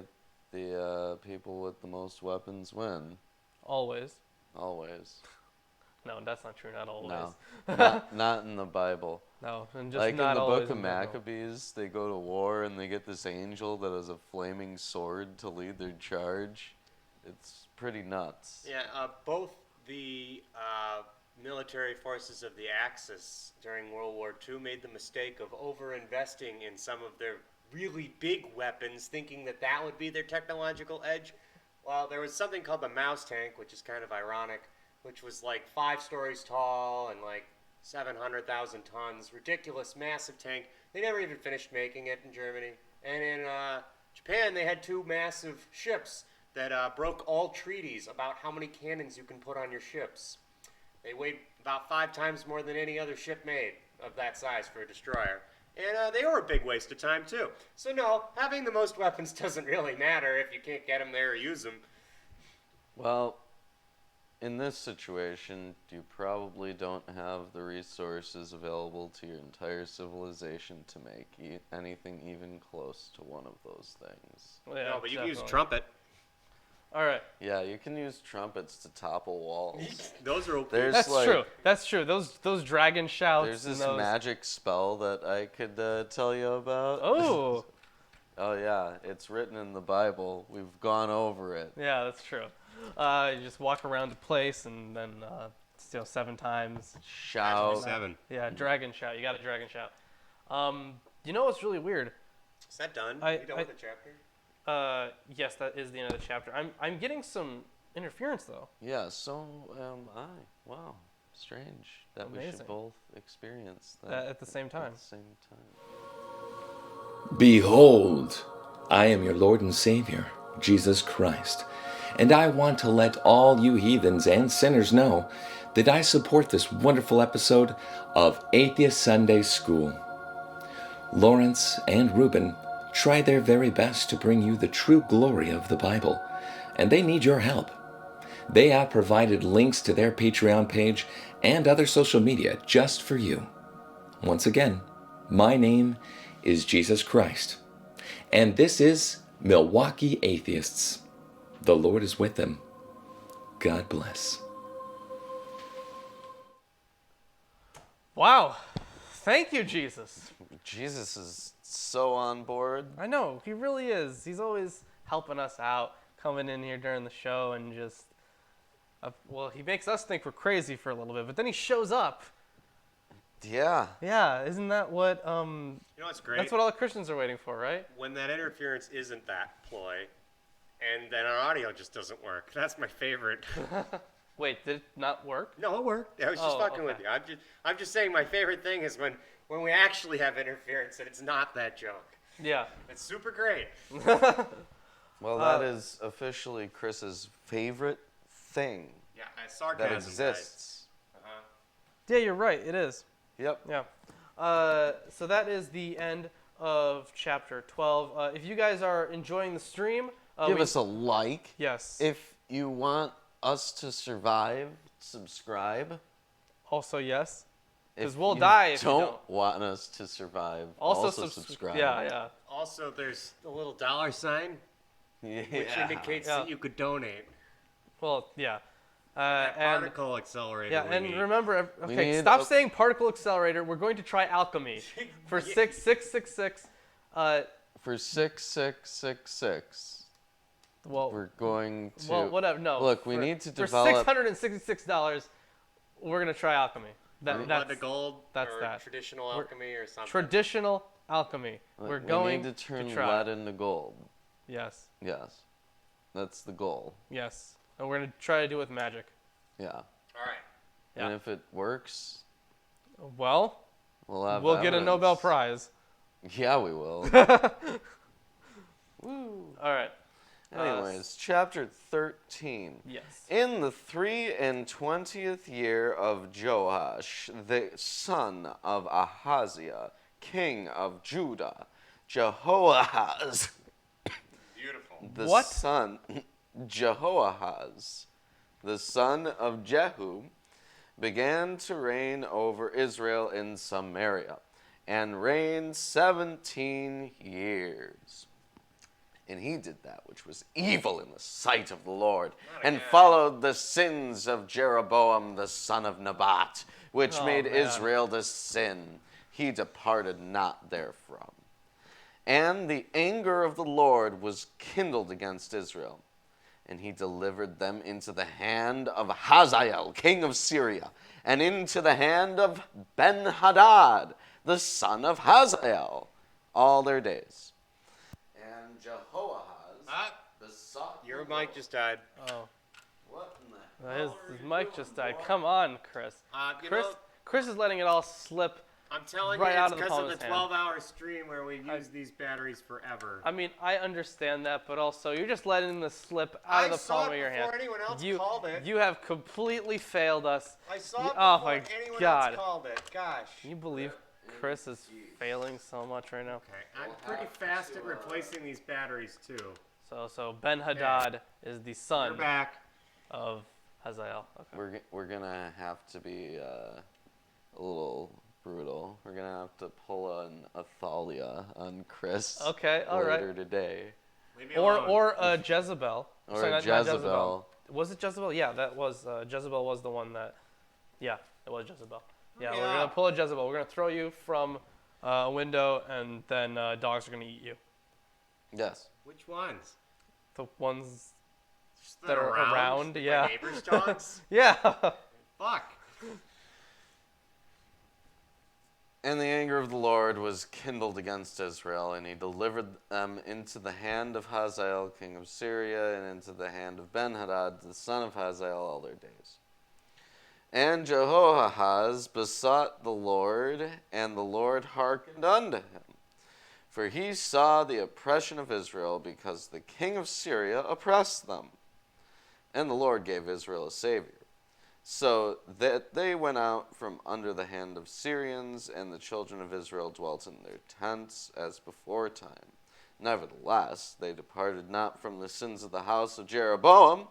the people with the most weapons win. Always. Always. No, that's not true. Not always. No. not in the Bible. No, and just Like not in the always book of in the Bible. Maccabees, they go to war and they get this angel that has a flaming sword to lead their charge. It's pretty nuts. Yeah, both the military forces of the Axis during World War II made the mistake of over-investing in some of their really big weapons, thinking that that would be their technological edge. Well, there was something called the Mouse Tank, which is kind of ironic, which was like 5 stories tall and like 700,000 tons. Ridiculous, massive tank. They never even finished making it in Germany. And in Japan, they had 2 massive ships that broke all treaties about how many cannons you can put on your ships. They weighed about 5 times more than any other ship made of that size for a destroyer. And they were a big waste of time, too. So no, having the most weapons doesn't really matter if you can't get them there or use them. Well, in this situation, you probably don't have the resources available to your entire civilization to make anything even close to one of those things. Well, yeah, No, but you can use a definitely. trumpet. All right. Yeah, you can use trumpets to topple walls. Those are OP. There's That's like, true. That's true. Those dragon shouts. There's and this those... magic spell that I could tell you about. Oh. Oh yeah, it's written in the Bible. We've gone over it. Yeah, that's true. You just walk around the place and then 7 times. Shout. 7. Yeah, dragon shout. You got a dragon shout. You know what's really weird? Is that done? I- you done I- with the chapter? Yes, that is the end of the chapter. I'm getting some interference though. Yeah, so am I. Wow, strange that we Amazing. should both experience that At the same time. At the same time. Behold, I am your Lord and Savior, Jesus Christ, and I want to let all you heathens and sinners know that I support this wonderful episode of Atheist Sunday School. Lawrence and Reuben try their very best to bring you the true glory of the Bible, and they need your help. They have provided links to their Patreon page and other social media just for you. Once again, my name is Jesus Christ, and this is Milwaukee Atheists. The Lord is with them. God bless. Wow. Thank you, Jesus. Jesus is so on board. I know, he really is. He's always helping us out, coming in here during the show and just, he makes us think we're crazy for a little bit, but then he shows up. Yeah. Yeah, isn't that what, You know what's great? that's what all the Christians are waiting for, right? When that interference isn't that ploy, and then our audio just doesn't work. That's my favorite. Wait, did it not work? No, it worked. I was just Oh, fucking with okay. you. I'm just saying my favorite thing is when we actually have interference and it's not that junk. Yeah. It's super great. Well, that is officially Chris's favorite thing Yeah, that sarcasm. exists. Yeah, you're right. It is. Yep. Yeah. So that is the end of chapter 12. If you guys are enjoying the stream, Give us a like. yes. If you want us to survive, subscribe. Also yes. Because If we'll you die if you don't don't. want us to survive, Also, subscribe. Yeah, yeah. Also, there's a little dollar sign, Yeah. which indicates Yeah. that you could donate. Well, yeah. That And particle accelerator. yeah, we and need. remember, We okay, need stop a- saying particle accelerator. We're going to try alchemy for 6666. For 6666, Well, we're going to. well, whatever. No. Look, we for- need to for develop. $666. We're gonna try alchemy. Blood That's to gold, that's or that. traditional alchemy, or something. traditional alchemy. We're going We need to turn try. lead into gold. Yes, Yes, that's the goal. yes, and we're gonna try to do it with magic. Yeah. All right. Yeah. And if it works, Well, we'll have. we'll get a Nobel evidence. Prize. Yeah, we will. All right. Anyways, chapter 13. Yes. In the 23rd year of Joash, the son of Ahaziah, king of Judah, Jehoahaz, Beautiful. the What? son, Jehoahaz, the son of Jehu, began to reign over Israel in Samaria, and reigned 17 years. And he did that which was evil in the sight of the Lord, and followed the sins of Jeroboam the son of Nebat, which Oh, made man. Israel to sin. He departed not therefrom. And the anger of the Lord was kindled against Israel, and he delivered them into the hand of Hazael, king of Syria, and into the hand of Ben-Hadad, the son of Hazael, all their days. And Jehoahaz besought Your the mic Lord. just died. Oh, What in the his, hell are his you mic doing, just died. boy? Come on, Chris. You Chris, know, Chris is letting it all slip. I'm telling right you, out it's of the because palm of of the his hand. 12-hour stream where we've used these batteries forever. I mean, I understand that, but also you're just letting this slip out of the saw palm it of your hand. before anyone else you, called it. You have completely failed us. I saw it You- before oh my anyone God. else called it. Gosh. Can you believe Chris is failing so much right now? Okay, I'm pretty fast at replacing these batteries too. So Ben-Hadad is the You're son back. of Hazael. Okay. We're gonna have to be a little brutal. We're gonna have to pull an Athalia on Chris. Okay, all right. later today. Leave me alone. Or Jezebel. Or Sorry, not Jezebel. Was it Jezebel? Yeah, that was Jezebel was the one that. Yeah, it was Jezebel. Yeah, we're Yeah. gonna pull a Jezebel. We're gonna throw you from a window, and then dogs are gonna eat you. Yes. Which ones? The ones. Just That are around, My yeah. neighbor's dogs? Yeah. Fuck. And the anger of the Lord was kindled against Israel, and he delivered them into the hand of Hazael, king of Syria, and into the hand of Ben-Hadad, the son of Hazael, all their days. And Jehoahaz besought the Lord, and the Lord hearkened unto him. For he saw the oppression of Israel, because the king of Syria oppressed them. And the Lord gave Israel a savior, so that they went out from under the hand of Syrians, and the children of Israel dwelt in their tents as before time. Nevertheless, they departed not from the sins of the house of Jeroboam,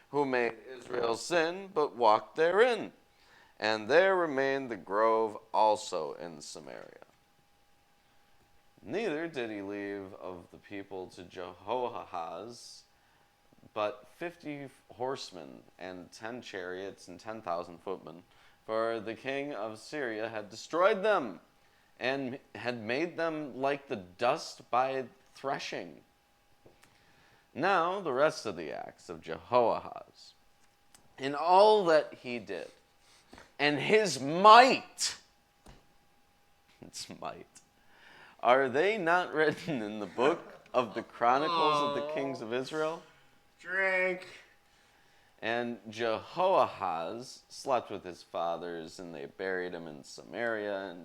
who made Israel sin, but walked therein. And there remained the grove also in Samaria. Neither did he leave of the people to Jehoahaz, but 50 horsemen and 10 chariots and 10,000 footmen, for the king of Syria had destroyed them, and had made them like the dust by threshing. Now the rest of the acts of Jehoahaz, in all that he did, and his might, are they not written in the book of the Chronicles of the Kings of Israel? Drink. And Jehoahaz slept with his fathers, and they buried him in Samaria,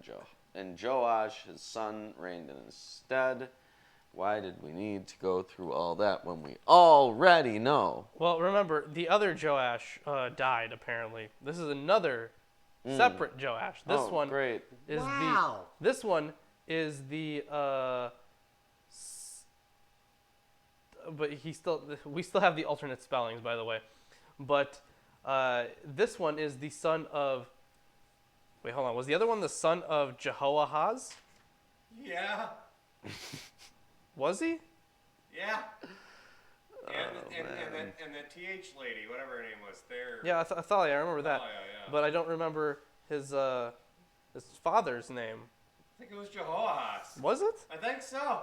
and Joash, his son, reigned in his stead. Why did we need to go through all that when we already know? Well, remember, the other Joash died, apparently. This is another separate Joash. This Oh, one great. is Wow. this one is the but we still have the alternate spellings, by the way. But this one is the son of, wait, hold on. Was the other one the son of Jehoahaz? Yeah. Was he? Yeah. And the TH lady, whatever her name was, there. Yeah, I thought I remember that. Oh, yeah. But I don't remember his father's name. I think it was Jehoahaz. Was it? I think so.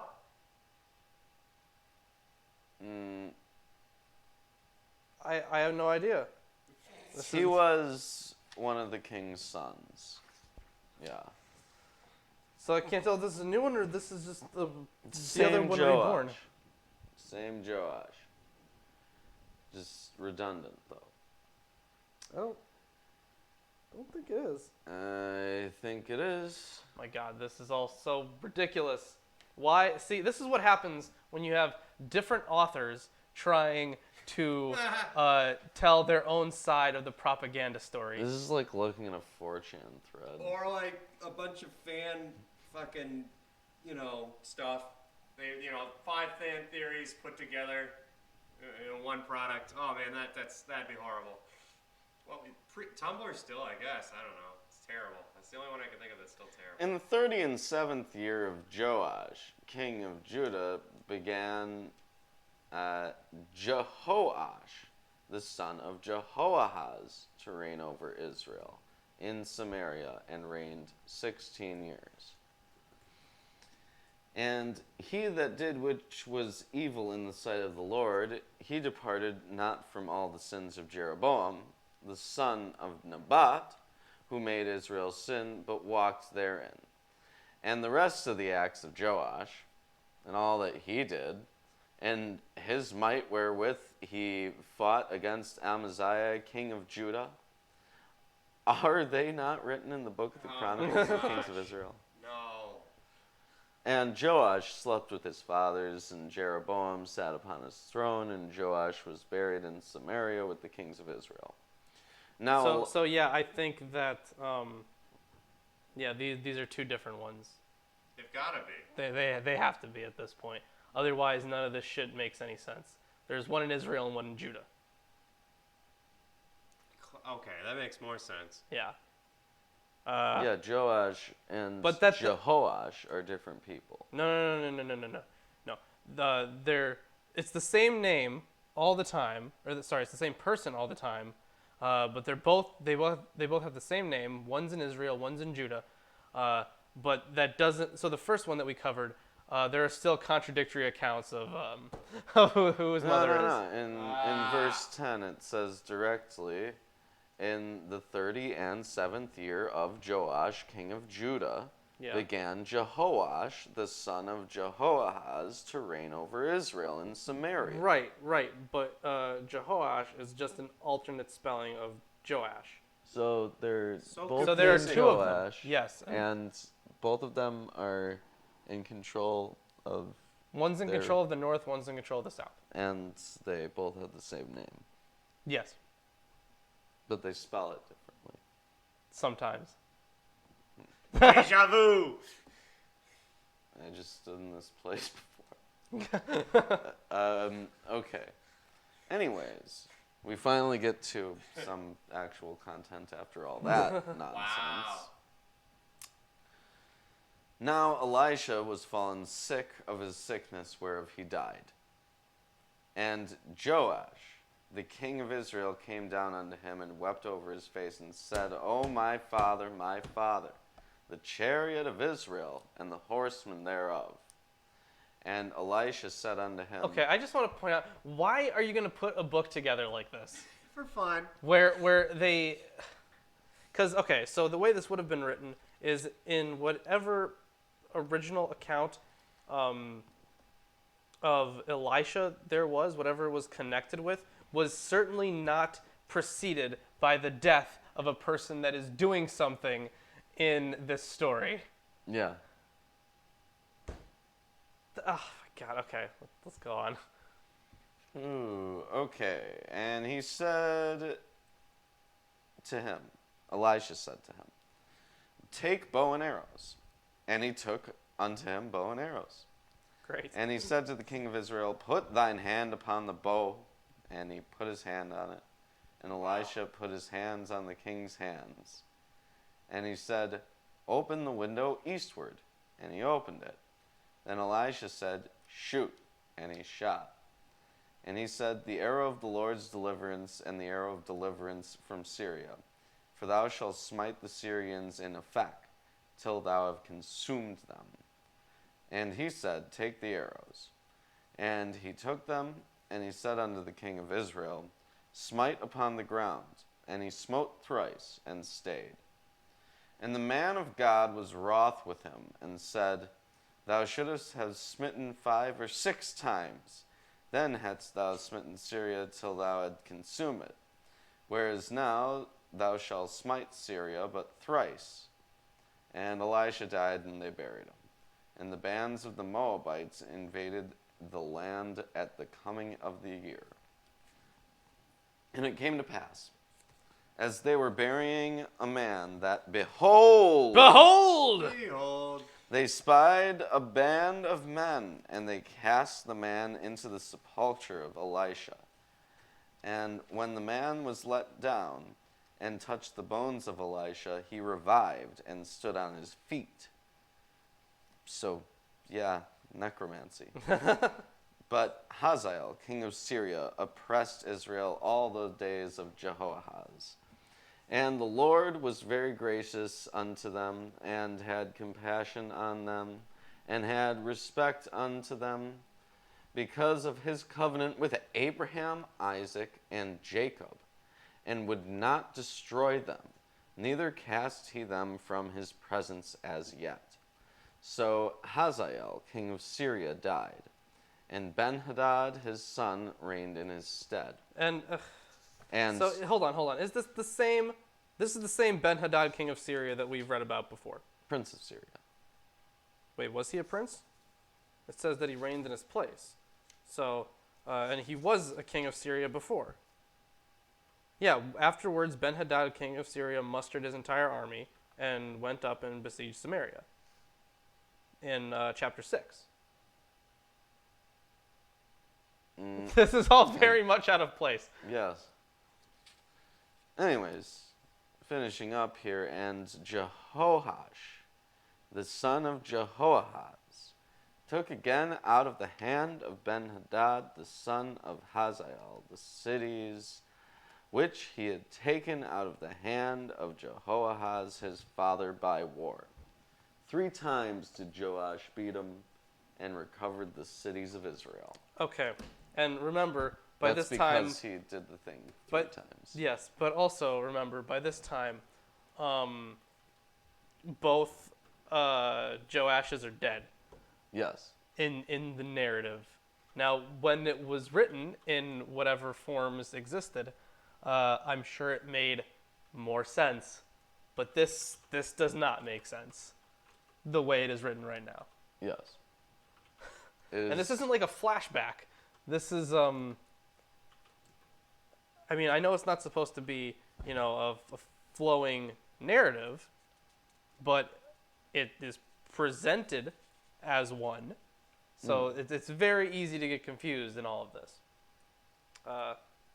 I have no idea. He was one of the king's sons. Yeah. So I can't tell if this is a new one or this is just the Same other one Joash. reborn. Same Joash. Just redundant, though. I don't think it is. I think it is. My God, this is all so ridiculous. Why? See, this is what happens when you have different authors trying to tell their own side of the propaganda story. This is like looking at a 4chan thread. Or like a bunch of fan fucking, stuff. They, 5 fan theories put together in one product. Oh man, that'd be horrible. Well, Tumblr still, I guess. I don't know. It's terrible. That's the only one I can think of that's still terrible. In the 37th year of Joash, king of Judah, began Jehoash, the son of Jehoahaz, to reign over Israel in Samaria, and reigned 16 years. And he that did which was evil in the sight of the Lord, he departed not from all the sins of Jeroboam, the son of Nebat, who made Israel sin, but walked therein. And the rest of the acts of Joash, and all that he did, and his might wherewith he fought against Amaziah, king of Judah, are they not written in the book of the Chronicles of the Kings of Israel? No. And Joash slept with his fathers, and Jeroboam sat upon his throne, and Joash was buried in Samaria with the kings of Israel. Now, So yeah, I think that these are two different ones. They've gotta be. They have to be at this point. Otherwise, none of this shit makes any sense. There's one in Israel and one in Judah. Okay, that makes more sense. Yeah. yeah, Joash and But that's Jehoash are different people. No. It's the same name all the time, it's the same person all the time, but they both have the same name. One's in Israel, one's in Judah, but that doesn't. So the first one that we covered, there are still contradictory accounts of who his mother is. No. In verse 10, it says directly, in the 37th year of Joash, king of Judah, began Jehoash, the son of Jehoahaz, to reign over Israel in Samaria. Right. But Jehoash is just an alternate spelling of Joash. So they're both So there are named two of them. Joash, Yes. and both of them are in control of, One's in control of the north, one's in control of the south. and they both have the same name, Yes. but they spell it differently. Sometimes. Deja vu. I just stood in this place before. Okay. Anyways, we finally get to some actual content after all that nonsense. Wow. Now Elisha was fallen sick of his sickness whereof he died. And Joash, the king of Israel, came down unto him and wept over his face and said, O my father, the chariot of Israel and the horsemen thereof. And Elisha said unto him, Okay, I just want to point out, why are you going to put a book together like this? For fun. Where they... Because, okay, so the way this would have been written is in whatever original account of Elisha there was, whatever it was connected with, was certainly not preceded by the death of a person that is doing something in this story. Yeah. Oh, my God, okay, let's go on. Ooh, okay. And he said to him, Elisha said to him, take bow and arrows. And he took unto him bow and arrows. Great. And he said to the king of Israel, put thine hand upon the bow. And he put his hand on it. And Elisha put his hands on the king's hands. And he said, open the window eastward. And he opened it. Then Elisha said, shoot. And he shot. And he said, the arrow of the Lord's deliverance and the arrow of deliverance from Syria. For thou shalt smite the Syrians in effect, till thou have consumed them. And he said, take the arrows. And he took them, and he said unto the king of Israel, smite upon the ground. And he smote thrice, and stayed. And the man of God was wroth with him, and said, thou shouldest have smitten 5 or 6 times. Then hadst thou smitten Syria till thou had consumed it. Whereas now thou shalt smite Syria but thrice. And Elisha died, and they buried him. And the bands of the Moabites invaded the land at the coming of the year. And it came to pass, as they were burying a man, that behold, Behold! they spied a band of men, and they cast the man into the sepulchre of Elisha. And when the man was let down and touched the bones of Elisha, he revived and stood on his feet. So, yeah, necromancy. But Hazael, king of Syria, oppressed Israel all the days of Jehoahaz. And the Lord was very gracious unto them, and had compassion on them, and had respect unto them, because of his covenant with Abraham, Isaac, and Jacob, and would not destroy them, neither cast he them from his presence as yet. So Hazael, king of Syria, died, and Ben-Hadad his son reigned in his stead. And And so hold on. Is this the same? This is the same Ben-Hadad, king of Syria, that we've read about before. prince of Syria. Wait, was he a prince? It says that he reigned in his place. So, and he was a king of Syria before. Yeah, afterwards, Ben-Hadad, king of Syria, mustered his entire army and went up and besieged Samaria. In chapter 6. This is all very much out of place. Yes. Anyways, finishing up here, and Jehoash, the son of Jehoahaz, took again out of the hand of Ben-Hadad, the son of Hazael, the cities which he had taken out of the hand of Jehoahaz his father by war. 3 times did Joash beat him and recovered the cities of Israel. Okay, and remember, by That's this time... because he did the thing 3 times. Yes, but also remember, by this time, both Joashes are dead Yes. in the narrative. Now, when it was written in whatever forms existed, I'm sure it made more sense. But this does not make sense the way it is written right now. Yes. And this isn't like a flashback. This is, I mean, I know it's not supposed to be, a flowing narrative, but it is presented as one. So it's very easy to get confused in all of this.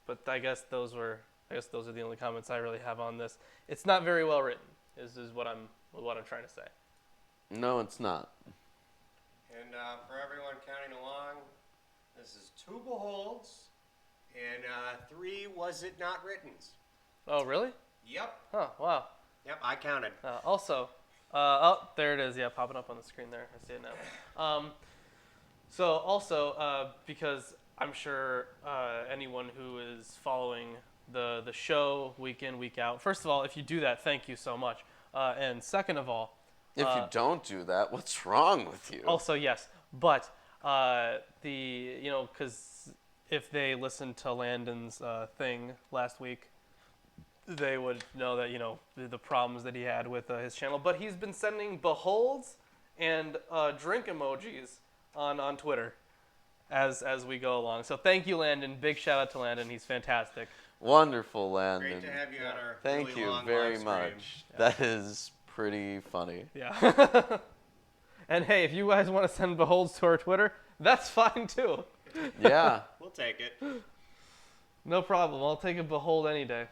But I guess those are the only comments I really have on this. It's not very well written. Is what I'm trying to say. No, it's not. And for everyone counting along, this is 2 beholds and 3 was it not writtens. Oh, really? Yep. Oh, wow. Yep, I counted. Also, there it is. Yeah, popping up on the screen there. I see it now. So also, because I'm sure anyone who is following the show week in, week out, first of all, if you do that, thank you so much. And second of all, If you don't do that, what's wrong with you? also, yes, but because if they listened to Landon's thing last week, they would know that, the problems that he had with his channel. But he's been sending beholds and drink emojis on Twitter. as we go along. So thank you, Landon. Big shout out to Landon. He's fantastic. Wonderful, Landon. Great to have you on our Thank really you long very live stream. much. That is pretty funny. Yeah. And hey, if you guys want to send beholds to our Twitter, that's fine too. Yeah. We'll take it. No problem. I'll take a behold any day.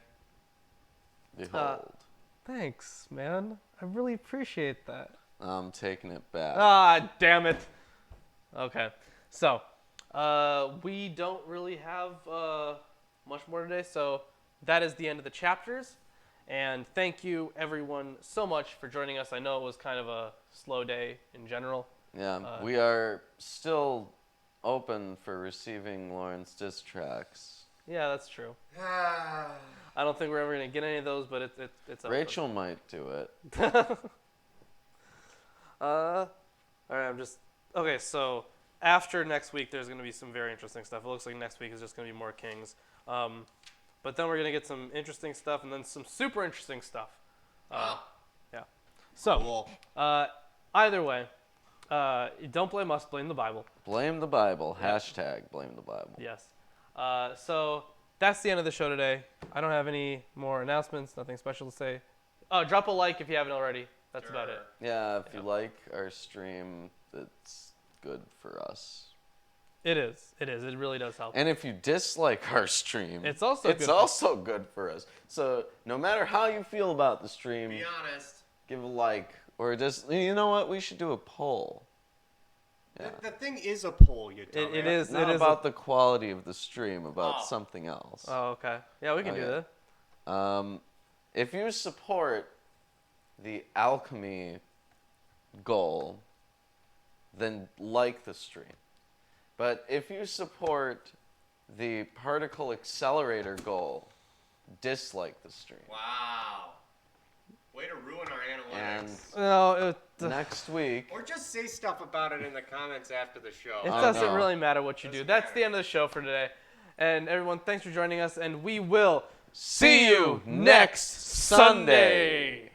Behold. Thanks, man. I really appreciate that. I'm taking it back. Ah, damn it. Okay. So, we don't really have much more today, so that is the end of the chapters. And thank you, everyone, so much for joining us. I know it was kind of a slow day in general. Yeah, we are still open for receiving Lawrence diss tracks. Yeah, that's true. I don't think we're ever going to get any of those, but it's open. Rachel might do it. All right, okay, so after next week, there's going to be some very interesting stuff. It looks like next week is just going to be more Kings. But then we're going to get some interesting stuff and then some super interesting stuff. Yeah. So, Cool. either way, don't blame us, blame the Bible. Blame the Bible. Hashtag blame the Bible. Yes. So that's the end of the show today. I don't have any more announcements, nothing special to say. Drop a like if you haven't already. That's about it. Yeah, if you like our stream, it's good for us. It is. It really does help. And if you dislike our stream, It's also good for us. So no matter how you feel about the stream, Be honest. give a like, or just, you know what, we should do a poll. Yeah. The thing is a poll, you dumbass. It is. Not it is about the quality of the stream, about Oh. something else. Oh, okay. Yeah, we can do Okay. that. If you support the alchemy goal, then like the stream. But if you support the particle accelerator goal, dislike the stream. Wow. Way to ruin our And analytics. No, next week, Or just say stuff about it in the comments after the show. it Oh, doesn't no. really matter what you do. That's the end of the show for today. And everyone, thanks for joining us, and we will see you next Sunday.